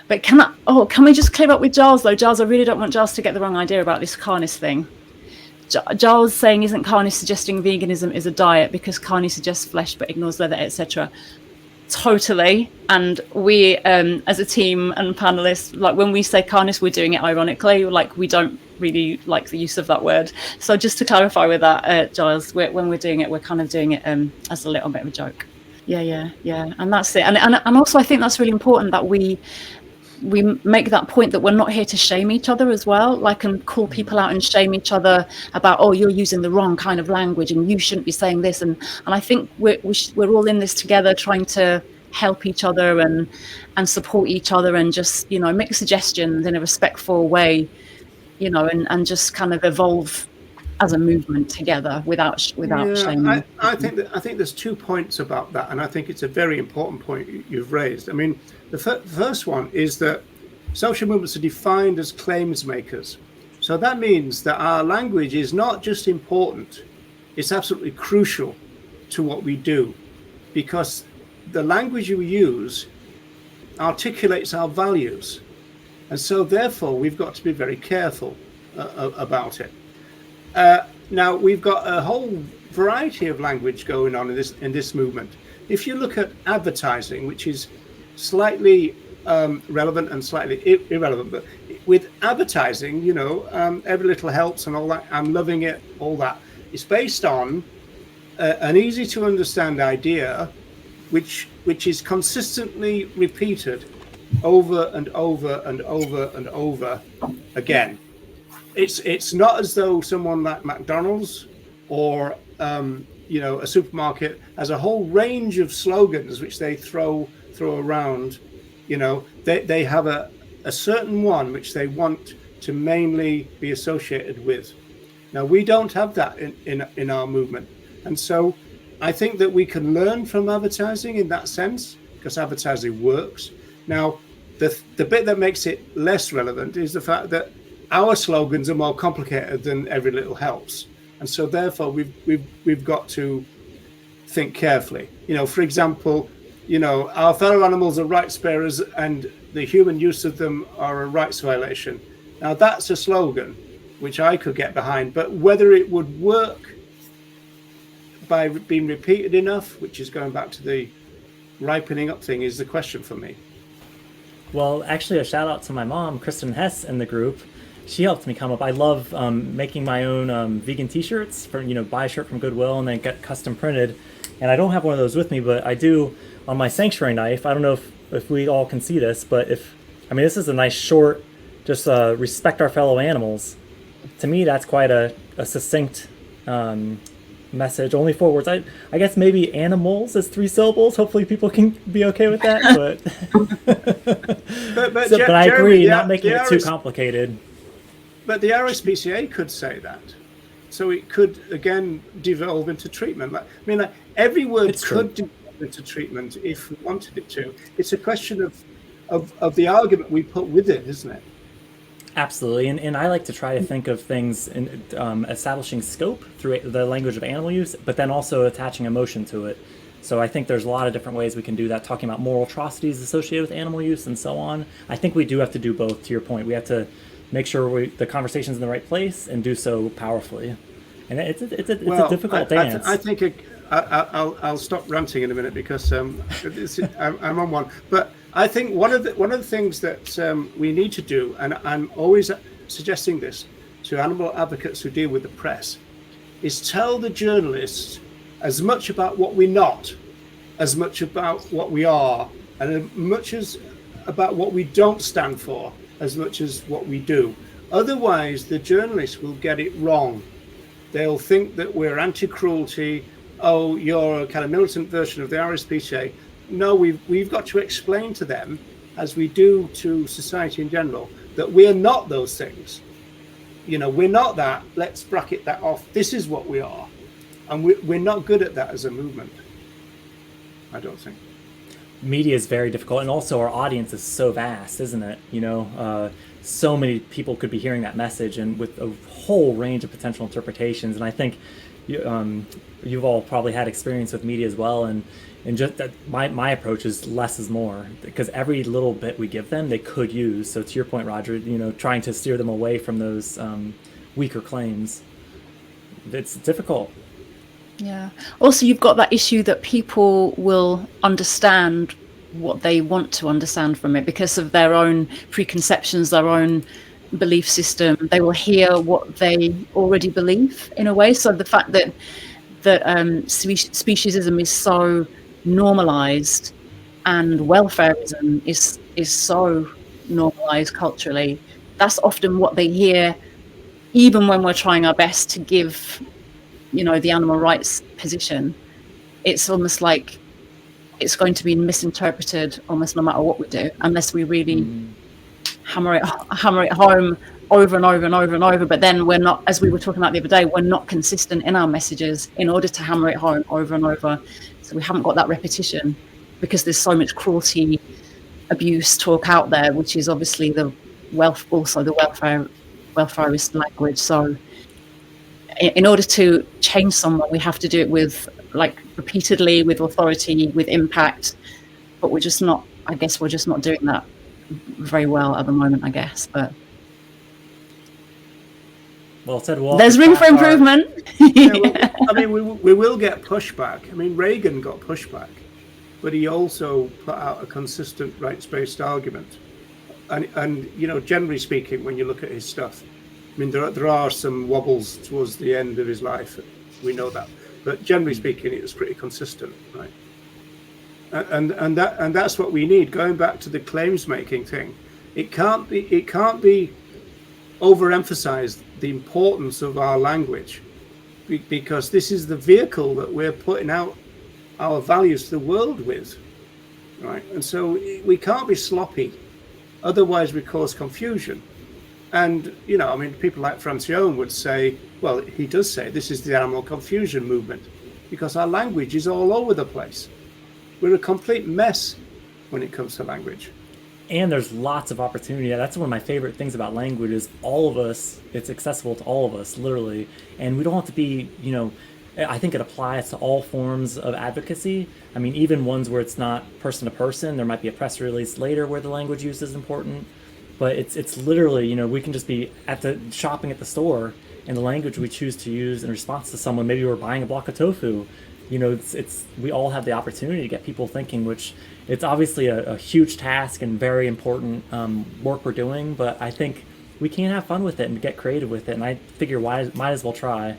But can we just clear up with Giles though? Giles, I really don't want Giles to get the wrong idea about this carnist thing. Giles saying isn't carnist suggesting veganism is a diet because carne suggests flesh but ignores leather, etc. Totally. And we, as a team and panelists, like when we say carnist, we're doing it ironically. Like we don't really like the use of that word. So just to clarify with that, Giles, when we're doing it, we're kind of doing it as a little bit of a joke. Yeah. And that's it. And also I think that's really important that we make that point that we're not here to shame each other as well, like, and call people out and shame each other about, oh, you're using the wrong kind of language and you shouldn't be saying this. And I think we're all in this together, trying to help each other and support each other and just, you know, make suggestions in a respectful way, you know, and just kind of evolve as a movement together without shaming. I think there's 2 points about that, and I think it's a very important point you've raised. I mean, the first one is that social movements are defined as claims makers. So that means that our language is not just important, it's absolutely crucial to what we do, because the language we use articulates our values. And so therefore we've got to be very careful about it. Now we've got a whole variety of language going on in this movement. If you look at advertising, which is slightly relevant and slightly irrelevant, but with advertising, you know, every little helps and all that. I'm loving it. All that. It's based on an easy to understand idea, which is consistently repeated over and over and over and over again. It's not as though someone like McDonald's or you know, a supermarket has a whole range of slogans which they throw around. You know, they have a certain one which they want to mainly be associated with. Now we don't have that in our movement, and so I think that we can learn from advertising in that sense, because advertising works. Now the bit that makes it less relevant is the fact that our slogans are more complicated than every little helps, and so therefore we've got to think carefully. You know, for example, you know, our fellow animals are rights bearers and the human use of them are a rights violation. Now that's a slogan which I could get behind, but whether it would work by being repeated enough, which is going back to the ripening up thing, is the question for me. Well, actually, a shout out to my mom, Kristen Hess, in the group. She helped me come up. I love making my own vegan t-shirts, for, you know, buy a shirt from Goodwill and then get custom printed. And I don't have one of those with me, but I do on my sanctuary knife. I don't know if we all can see this, but this is a nice short, just respect our fellow animals. To me, that's quite a succinct message. Only 4 words. I guess maybe animals is 3 syllables. Hopefully people can be okay with that. But I agree, not making it too complicated. But the RSPCA could say that. So it could, again, devolve into treatment. Like every word could devolve into treatment if we wanted it to. It's a question of the argument we put with it, isn't it? Absolutely. And I like to try to think of things in establishing scope through the language of animal use, but then also attaching emotion to it. So I think there's a lot of different ways we can do that, talking about moral atrocities associated with animal use and so on. I think we do have to do both, to your point. We have to make sure the conversation's in the right place and do so powerfully. And it's a difficult dance. I think I'll stop ranting in a minute because I'm on one. But I think one of the things that we need to do, and I'm always suggesting this to animal advocates who deal with the press, is tell the journalists as much about what we're not, as much about what we are, and as much as about what we don't stand for, as much as what we do. Otherwise, the journalists will get it wrong. They'll think that we're anti-cruelty. Oh, you're a kind of militant version of the RSPCA. No, we've got to explain to them, as we do to society in general, that we're not those things. You know, we're not that. Let's bracket that off. This is what we are. And we're not good at that as a movement, I don't think. Media is very difficult, and also our audience is so vast, isn't it? You know, so many people could be hearing that message, and with a whole range of potential interpretations. And I think you've all probably had experience with media as well, and just that my approach is less is more, because every little bit we give them they could use. So to your point, Roger, trying to steer them away from those weaker claims, it's difficult. Yeah. Also, you've got that issue that people will understand what they want to understand from it because of their own preconceptions, their own belief system. They will hear what they already believe in a way. So the fact that speciesism is so normalized and welfareism is so normalized culturally, that's often what they hear, even when we're trying our best to give the animal rights position. It's almost like it's going to be misinterpreted almost no matter what we do, unless we really hammer it home over and over and over and over. But then we're not, as we were talking about the other day, we're not consistent in our messages in order to hammer it home over and over. So we haven't got that repetition because there's so much cruelty, abuse talk out there, which is obviously the welfareist language. So in order to change someone, we have to do it with repeatedly, with authority, with impact. But we're just not doing that very well at the moment, I guess. But well said, Walter. There's room for improvement. We will get pushback. I mean, Reagan got pushback, but he also put out a consistent rights-based argument. And generally speaking, when you look at his stuff, I mean, there are some wobbles towards the end of his life. We know that, but generally speaking, it was pretty consistent, right? And that's what we need. Going back to the claims making thing, it can't be overemphasized, the importance of our language, because this is the vehicle that we're putting out our values to the world with, right? And so we can't be sloppy, otherwise we cause confusion. And, people like Francione would say, well, he does say this is the animal confusion movement, because our language is all over the place. We're a complete mess when it comes to language. And there's lots of opportunity. That's one of my favorite things about language is all of us, it's accessible to all of us, literally. And we don't have to be, I think it applies to all forms of advocacy. I mean, even ones where it's not person to person, there might be a press release later where the language use is important. But it's literally, we can just be shopping at the store, and the language we choose to use in response to someone, maybe we're buying a block of tofu, we all have the opportunity to get people thinking, which it's obviously a huge task and very important work we're doing. But I think we can have fun with it and get creative with it, and I figure might as well try.